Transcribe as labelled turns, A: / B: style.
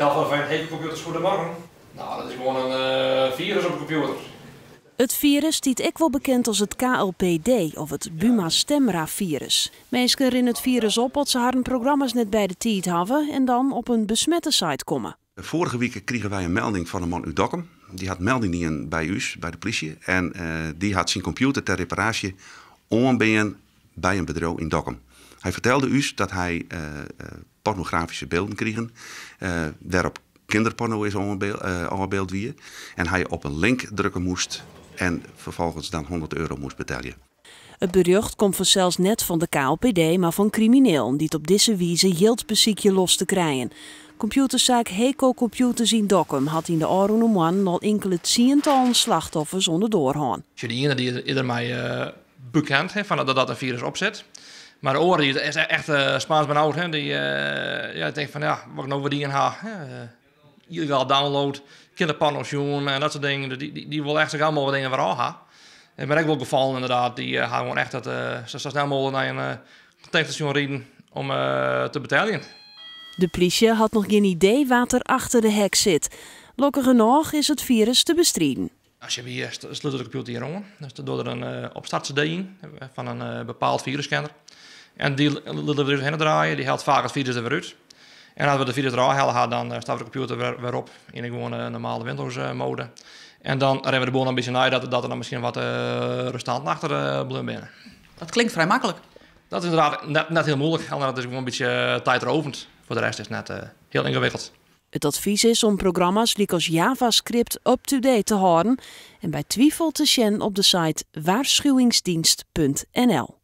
A: Geldt van hekelcomputers goedemorgen. Nou, dat is gewoon een virus op de computer.
B: Het virus stiet ook wel bekend als het KLPD of het Buma-Stemra-virus. Mensen rinnen het virus op als ze haar programma's net bij de tijd hebben en dan op een besmette site komen.
C: Vorige week kregen wij een melding van een man uit Dokkum. Die had melding niet bij u, bij de politie. En die had zijn computer ter reparatie aanbrengen bij een bedrijf in Dokkum. Hij vertelde u dat hij pornografische beelden kreeg. Waarop kinderporno is aanbeeld wie. En hij op een link drukken moest en vervolgens dan €100 moest betalen.
B: Het bericht komt vanzelfs net van de KLPD, maar van crimineel die het op deze wijze jildbeziekje los te krijgen. Computerzaak Heco Computers in Dokkum had in de Aroene man al enkele tientallen slachtoffers onder doorgaan.
A: Je de ene die ieder mij bekend heeft van dat een virus opzet. Maar de oren die is echt Spaans benauwd. Hè? Die denkt van ja, wat ik nou verdienen ha. Illegaal download, kinderporno's en dat soort dingen. Die wil echt allemaal wat dingen waar ha. En ben ik wel gevallen inderdaad. Die gaan gewoon echt dat zo snel mogelijk naar een tankstation rijden om te betalen.
B: De politie had nog geen idee wat er achter de hek zit. Gelukkig genoeg is het virus te bestrijden.
A: Als je weer sluit de computer hier om, dus dan doe er een opstartcd in van een bepaald virusscanner. En die laten we dus heen draaien, die haalt vaak het virus er weer uit. En als we de virus eruit halen, dan staat de computer weer op in een gewoon normale Windows-mode. En dan rennen we de boel een beetje naar dat er dan misschien wat restant achter blijven binnen.
D: Dat klinkt vrij makkelijk.
A: Dat is inderdaad net heel moeilijk, en dat is gewoon een beetje tijdrovend. Voor de rest is het net heel ingewikkeld.
B: Het advies is om programma's als JavaScript up-to-date te houden en bij twijfel te scannen op de site waarschuwingsdienst.nl.